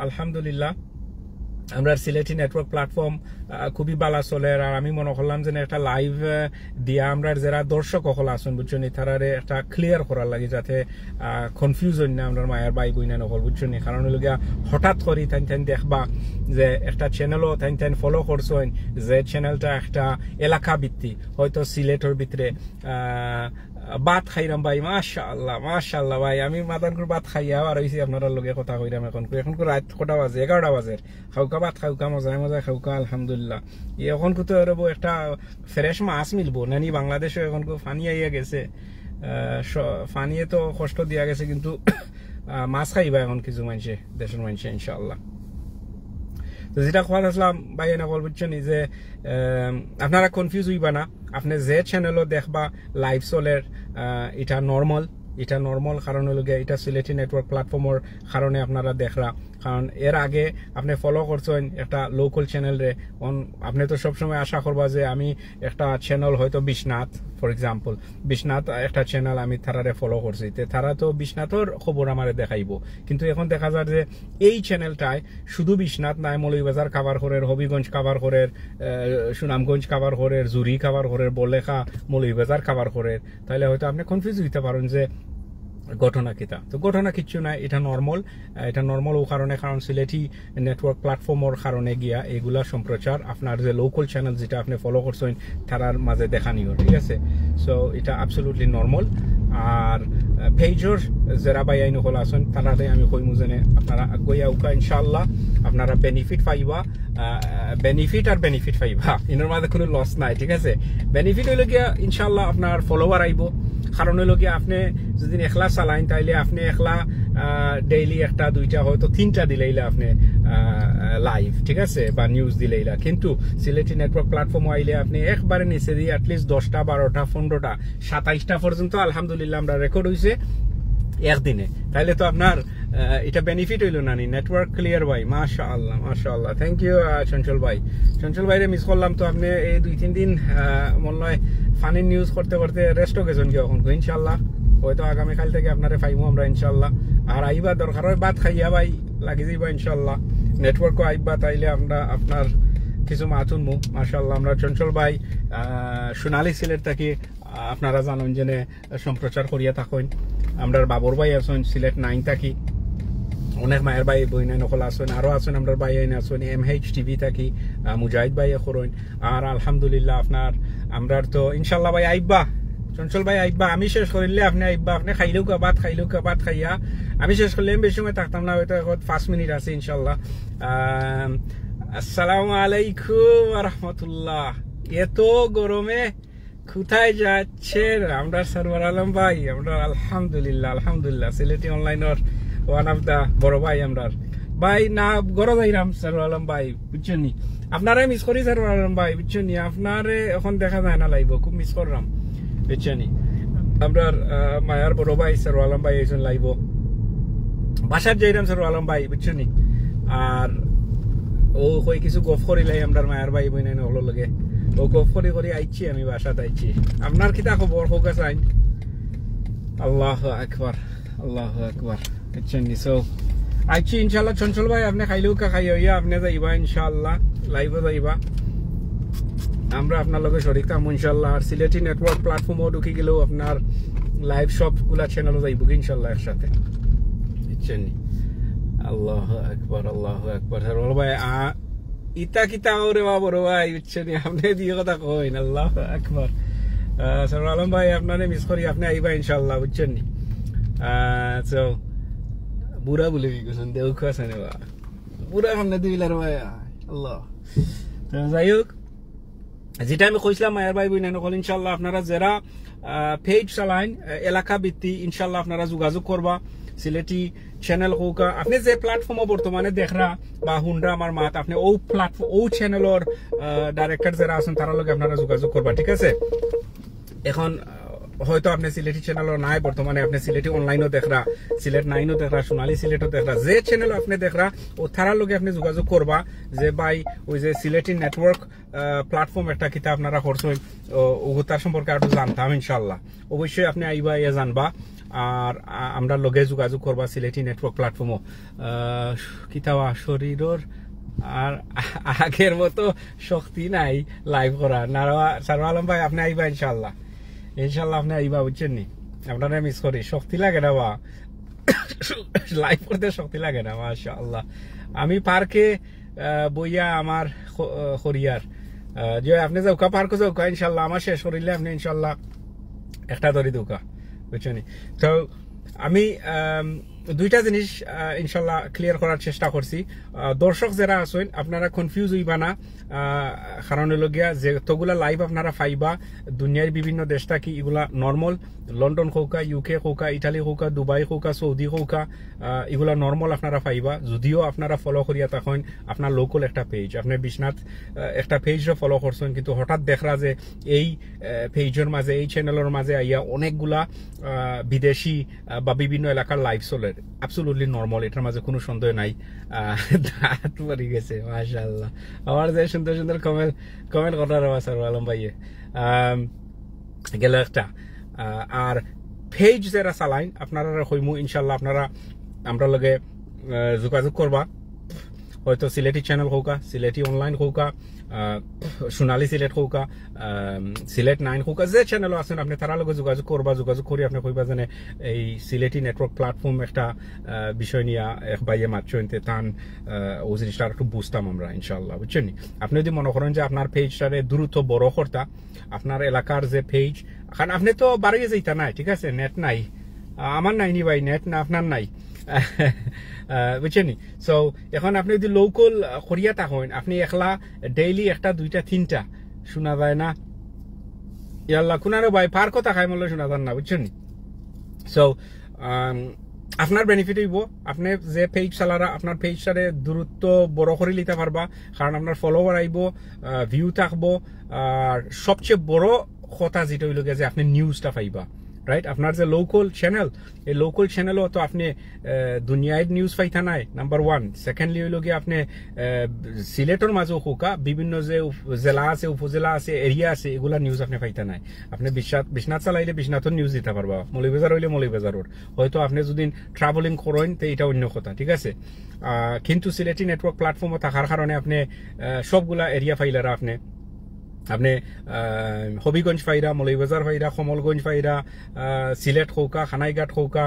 আলহামদুলিল্লাহ আমরা সিলেটি নেটওয়ার্ক প্ল্যাটফর্ম খুবই ভালো চলে আর আমি মনে করলাম যে একটা লাইভ দিয়া আমরা যারা দর্শক সকল আসুন বুঝছেন তারারে একটা ক্লিয়ার করার লাগে যাতে কনফিউজন না আমরা মায়ের ভাই বোন নকল বুঝছেন কারণ হলো গিয়া হঠাৎ করি তাই দেখবা যে একটা চ্যানেলও তাই ফলো করছেন যে চ্যানেলটা একটা এলাকা ভিত্তিক হয়তো সিলেটের ভিতরে ভাত খাইরাম ভাই, মাশাআল্লাহ মাশাআল্লাহ ভাই। আমি মাদানকুর ভাত খাইয়া আর হইছি আপনার লগে কথা কইরাম। এখন রাত কটা বাজে? 11টা বাজে। খাউকা ভাত খাউকা, মজায় মজায় খাউকা, আলহামদুলিল্লাহ। এখন তো একটা ফ্রেশ মাছ মিলবো নানি। বাংলাদেশে এখন ফানি আইয়া গেছে, ফানিয়ে তো কষ্ট দিয়া গেছে, কিন্তু মাছ খাইবা এখন কিছু মানুষে, দেশের মানুষে ইনশাআল্লাহ। তো যেটা কথা আসলাম ভাই এনে বল, বুঝছেন যে আপনারা কনফিউজ হইবা না। আপনি যে চ্যানেলও দেখবা লাইভ চলের, এটা নর্মাল কারণ হলো গিয়ে এটা সিলেটি নেটওয়ার্ক প্ল্যাটফর্মের কারণে আপনারা দেখরা। কারণ এর আগে আপনি ফলো করছেন একটা লোকাল চ্যানেল রে, আপনি তো সবসময় আশা করবা যে আমি একটা চ্যানেল হয়তো বিশ্বনাথ, ফর এক্সাম্পল বিশ্বনাথ একটা চ্যানেল আমি তারারে ফলো করছি, তারা তো বিশ্বনাথের খবর আমারে দেখাইবো। কিন্তু এখন দেখা যায় যে এই চ্যানেলটায় শুধু বিশ্বনাথ নাই, মৌলভীবাজার কাভার করে, হবিগঞ্জ কাভার করে, সুনামগঞ্জ কাভার করে, জুরি কাভার করে, বলেখা মৌলভীবাজার কাভার করে। তাহলে হয়তো আপনি কনফিউজ হইতে পারেন যে ঘটনা কিতা। তো ঘটনা কিচ্ছু নাই, এটা নর্মাল ও কারণে, কারণ সিলেটি নেটওয়ার্ক প্ল্যাটফর্মের কারণে গিয়া এগুলা সম্প্রচার আপনার যে লোকাল চ্যানেল যেটা আপনি ফলো করছেন তারার মাঝে দেখানিও, ঠিক আছে। সো এটা অ্যাবসলিউটলি নর্মাল। আর পেজর যারা বাই আইন হল আছেন তারাতে আমি কইমু জেনে আপনারা গইয়া উকা ইনশাআল্লাহ আপনারা বেনিফিট পাইবা। বেনিফিট পাইবা, এর মাঝে কোনো লস নাই, ঠিক আছে। বেনিফিট হইল গিয়া ইনশাআল্লাহ আপনার ফলোয়ার আইব। কারণ হইল গিয়ে আপনি যদি একলা চালাইন তাইলে আপনি একলা ডেইলি একটা দুইটা হয়তো 3টা দিলেইলা আপনি লাইভ, ঠিক আছে, বা নিউজ দিলেইলা। কিন্তু সিলেটি নেটওয়ার্ক প্ল্যাটফর্ম আইলে আপনি একবারে নিচে দিয়ে অ্যাটলিস্ট 10টা 12টা 15টা 27টা পর্যন্ত আলহামদুলিল্লাহ আমরা রেকর্ড হয়েছে একদিনে। তাইলে তো আপনার এটা বেনিফিট হইল না নি। নেটওয়ার্ক ক্লিয়ার ভাই, মাশাআল্লাহ থ্যাংক ইউ চঞ্চল ভাইরে মিস করলাম। তো আপনি এই 2-3 দিন মনে হয় ফানি নিউজ করতে করতে রেস্ট গেছেন কি এখন? ইনশাআল্লাহ হয়তো আগামীকাল থেকে আপনারে পাইবো আমরা ইনশাআল্লাহ। আর আইবা দরকার হয় ভাত খাইয়া ভাই লাগি যাইবা ইনশাআল্লাহ। নেটওয়ার্কও আইবা, তাইলে আমরা আপনার কিছু মাতুন মু। মাশাআল্লাহ আমরা চঞ্চল ভাই সোনালী সিলেট থেকে আপনারা জানেন যে সম্প্রচার করিয়া থাকেন। আমরা বাবর ভাই আছেন সিলেট 9 থাকি, অনেক মায়ের ভাই বই নাই নকল আছেন, আরো আছেন আমরা ভাই আইন আছেন MH টিভি থাকি মুজাহিদ ভাই করেন। আর আলহামদুলিল্লাহ আপনার আমরা তো ইনশাআল্লাহ ভাই আইবা, চঞ্চল ভাই আইবা। আমি শেষ করিলে আপনি আইবা, আপনি খাইলেও ভাত খাইয়া আমি শেষ করলে বেশি সময় থাকতাম না, হয়তো 5 মিনিট আছে ইনশাআল্লাহ। আসসালামু আলাইকুম রহমতুল্লাহ। এত গরমে কোথায় যাচ্ছেন আমরা? সরওয়ার আলম ভাই, আমরা আলহামদুলিল্লাহ সিলেটি অনলাইনের ওয়ান অফ দা বড় ভাই আমরা ভাই। না গরম যাইরাম সরওয়ার আলম ভাই, বুঝছেন নি? আপনারা মিস করি সরওয়ার আলম ভাই, বুঝছেন নি? আপনারে এখন দেখা যায় না লাইভ, খুব মিস করলাম, বুঝছেন নি? আমরা মায়ার বড় ভাই সরওয়ার আলম ভাই এইজন লাইভ বাসার যাইরাম সরওয়ার আলম ভাই, বুঝছেন নি? আর ও কই কিছু গফ করিলাই আমরা মায়ার ভাই বই নাই হলো লগে, ও গফ করি আইছি, আমি বাসাতে আইছি। আপনার কিতা খবর হোক চাই? আল্লাহু আকবার বুঝছেন নি? সো আইছি ইনশাআল্লাহ। চঞ্চল ভাই আপনি খাইলেও খাই হইয়া আপনি যাইবা ইনশাআল্লাহ, লাইভে যাইবা, আমরা আপনার লগে শরীক থাকবো ইনশাআল্লাহ। আর সিলেটি নেটওয়ার্ক প্ল্যাটফর্মও ঢুকে গেলেও আপনার লাইভ সবগুলা চ্যানেলও যাইব ইনশাআল্লাহ একসাথে, বুঝছেন নি? আল্লাহু আকবার সরওয়ার ভাই ইতা কিতা ওরে বাবর ভাই, বুঝছেন নি? আপনি দিয়ে কথা কইন। আল্লাহু আকবার সরওয়ার আলম ভাই আপনারে মিস করি, আপনি আইবা ইনশাআল্লাহ, বুঝছেন নি? তো বুড়া বলে গেছেন দেউ খাসেন বুড়া সামনে দিলার ভাই আল্লাহ। যাই হোক, যেটা আমি কইছিলাম মায়ের ভাই বইনা নকল ইনশাআল্লাহ আপনারা যারা পেজ চালাইন এলাকা ভিত্তিক ইনশাআল্লাহ আপনারা যোগাযোগ করবা। সিলেটি চ্যানেল হোক, আপনি যে প্ল্যাটফর্মে বর্তমানে দেখরা বা হুন্ডা আমার মাত, আপনি ও প্ল্যাটফর্ম ও চ্যানেলের ডাইরেক্টর যারা আছেন তারা লগে আপনারা যোগাযোগ করবা, ঠিক আছে। এখন হয়তো আপনি সিলেটি চ্যানেলও নাই বর্তমানে, আপনি সিলেটি অনলাইনও দেখরা, সিলেট 9ও দেখরা, সোনালী সিলেটও দেখরা, যে চ্যানেল আপনি দেখরা ও তারার লগে আপনি যোগাযোগ করবা যে ভাই ওই যে সিলেটি নেটওয়ার্ক প্ল্যাটফর্ম একটা কিতা আপনারা করছেন ও তার সম্পর্কে আরো জানতাম ইনশাআল্লাহ। অবশ্যই আপনি আইবা ইয়ে জানবা আর আমরা লগে যোগাযোগ করবা সিলেটি নেটওয়ার্ক প্ল্যাটফর্মও। কিতাবা শরীরের আর আগের মতো শক্তি নাই লাইভ করার। সরওয়ার আলম ভাই আপনি আইবা ইনশাআল্লাহ আপনি আইবা, বুঝছেন নি? আপনারা মিস করি, শক্তি লাগে না বা লাইভ করতে শক্তি লাগে না। মাশাআল্লাহ আমি পার্কে বইয়া আমার হরিয়ার যে আপনি যাওকা পার্কে যাওকা ইনশাআল্লাহ আমার শেষ করিলে আপনি ইনশাআল্লাহ একটা দড়ি দুকা বুঝছেন তো আমি দুইটা জিনিস ইনশাল্লাহ ক্লিয়ার করার চেষ্টা করছি দর্শক যারা আছেন আপনারা কনফিউজ হইবা না কারণ হলো গিয়া যে তোগুলা লাইভ আপনারা পাইবা দুনিয়ার বিভিন্ন দেশ থাকি এগুলা নর্মাল লন্ডন হোকা ইউকে হোকা ইটালি হোকা দুবাই হোকা সৌদি হোকা এগুলা নর্মাল আপনারা পাইবা যদিও আপনারা ফলো করিয়া তখন আপনার লোকাল একটা পেজ আপনি বিশ্বনাথ একটা পেজও ফলো করছেন কিন্তু হঠাৎ দেখরা যে এই পেজের মাঝে এই চ্যানেলের মাঝে আইয়া অনেকগুলা বিদেশি বা বিভিন্ন এলাকার লাইভ চলে অ্যাবসলিউটলি নর্মাল এটার মাঝে কোনো সন্দেহ নাই দাঁত পড়ে গেছে মাশাআল্লাহ আমার যে সুন্দর সুন্দর কমেন্ট করার আসার আলম ভাইয়ে গেল একটা আর পেজ যারা চালাইন আপনারা হইমু ইনশাল্লাহ আপনারা আমরা লগে যোগাযোগ করবা হয়তো সিলেটি চ্যানেল হোকা সিলেটি অনলাইন হোকা সোনালী সিলেট হোকা সিলেট 9 হোকা যে চ্যানেল আছেন আপনি তারা লগে যোগাযোগ করবা যোগাযোগ করি আপনি কইবা জানে এই সিলেটি নেটওয়ার্ক প্ল্যাটফর্ম একটা বিষয় নিয়ে এক বাইয়ে মাত্রতে তান ও জিনিসটা একটু বুঝতাম আমরা ইনশাল্লাহ বুঝছেন আপনি যদি মনে করেন যে আপনার পেজটারে দ্রুত বড় করতা আপনার এলাকার যে পেজ কারণ আপনি তো বাড়িয়ে যাইতা নাই ঠিক আছে নেট নাই আমার নাই নি ভাই নেট না আপনার নাই বুঝছেন সো এখন আপনি যদি লোকাল করিয়া থাকেন আপনি একলা ডেইলি একটা দুইটা তিনটা শোনা যায় না ইয়াল্লা কোনারও ভাই পার কথা খাই মলে শোনা যান না বুঝছেন সো আপনার বেনিফিট হইব আপনি যে পেজ চালারা আপনার পেজটারে দূরত্ব বড় করে নিতে পারবা কারণ আপনার ফলোয়ার আইব ভিউ থাকবো আর সবচেয়ে বড় কথা যেটা হইল যে আপনি নিউজটা পাইবা রাইট আপনার যে লোকাল চ্যানেল এই লোকাল চ্যানেলও তো আপনি দুনিয়ায় নিউজ পাইতা নাই নাম্বার 1 সেকেন্ডলি হইল গিয়ে আপনি সিলেটের মাঝেও হোকা বিভিন্ন যে জেলা আছে উপজেলা আছে এরিয়া আছে এগুলা নিউজ আপনি পাইতা নাই আপনি বিশ্বনাথ চালাইলে বিশ্বনাথের নিউজ দিতে পারবা মৌলভীবাজার হইলে মৌলভীবাজারের হয়তো আপনি যদি ট্রাভেলিং করেন তো এটা অন্য কথা ঠিক আছে কিন্তু সিলেটি নেটওয়ার্ক প্ল্যাটফর্মে থাকার কারণে আপনি সবগুলা এরিয়া পাইলারা আপনি হবিগঞ্জ ফাইরা মৌলভীবাজার ফাইরা কমলগঞ্জ ফাইরা সিলেট খৌকা খানাইঘাট খৌকা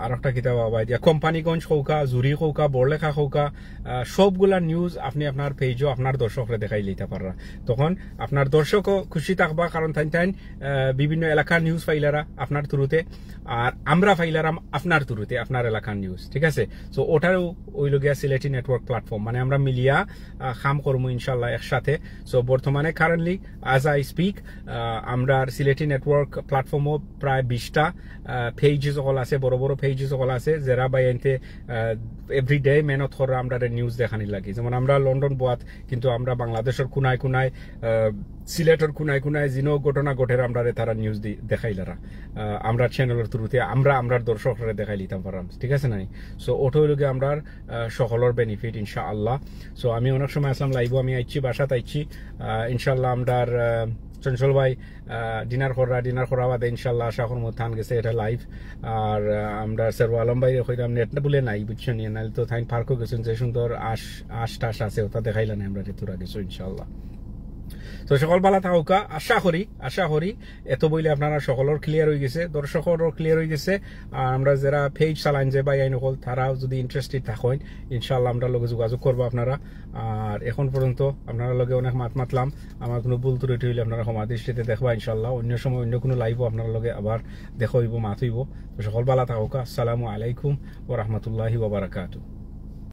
আর একটা কিতাব দিয়া কোম্পানিগঞ্জ খৌকা জুরি খৌকা বড়লেখা খৌকা সবগুলা নিউজ আপনি আপনার পেজও আপনার দর্শকরা দেখাই লইতে পাররা তখন আপনার দর্শকও খুশি থাকবা কারণ তাই বিভিন্ন এলাকার নিউজ ফাইলারা আপনার থ্রুতে আর আমরা ফাইলারাম আপনার থ্রুতে আপনার এলাকার নিউজ ঠিক আছে সো ওটারও ওইল গিয়া সিলেটি নেটওয়ার্ক প্ল্যাটফর্ম মানে আমরা মিলিয়া কাম করবো ইনশাল্লাহ একসাথে সো বর্তমানে কারেন্টলি আজ আই স্পিক আমরা সিলেটি নেটওয়ার্ক প্ল্যাটফর্মও প্রায় 20টা পেজ সকল আছে বড় বড় পেজ সকল আছে যারা বাই এনতে এভরিডে মেহনত করে আমরা নিউজ দেখানি লাগি যেমন আমরা লন্ডন বোয়াত কিন্তু আমরা বাংলাদেশের কোনায় কোনায় সিলেটের কোনায় কোনায় যিনো ঘটনা ঘটে আমরা তারা নিউজ দেখাইলারা আমরা চ্যানেলের থ্রুতে আমরা দর্শকরা দেখাই লিতাম পারলাম ঠিক আছে নাই সো ওটা হইল গিয়ে আমরা সকলের বেনিফিট ইনশাআল্লাহ সো আমি অনেক সময় আসলাম লাইভ আমি আইছি বাসাত আইছি ইনশাআল্লাহ আমরার চঞ্চল ভাই ডিনার করা বাদে ইনশাল্লাহ আশা করবো থান গেছে এটা লাইভ আর আমরা সেরু আলম ভাই কইলাম নেট না বলে নাই বুঝছেন নাহলে তো থাইন পার্কও গেছেন যে সুন্দর আশ টাস আছে ওটা দেখাইলা না আমরা ঋতুরা গেছো ইনশাল্লাহ তো সকল বালা থাকা আশা করি এত বইলে আপনারা সকলের ক্লিয়ার হয়ে গেছে দর্শকেরও ক্লিয়ার হয়ে গেছে আর আমরা যারা পেজ চালাইন যে বাই আইন হল তারাও যদি ইন্টারেস্টেড থাকেন ইনশাল্লাহ আমরা লগে যোগাযোগ করবো আপনারা আর এখন পর্যন্ত আপনারা লগে অনেক মাতলাম আমার কোনো ভুল ত্রুটি হইলে আপনারা ক্ষমা দৃষ্টিতে দেখবা ইনশাল্লাহ অন্য সময় অন্য কোনো লাইভও আপনার লগে আবার দেখা হইব মাত হইব তো সকল বালা থাকা আসসালামু আলাইকুম ওয়া রাহমাতুল্লাহি ওয়া বারাকাতুহু।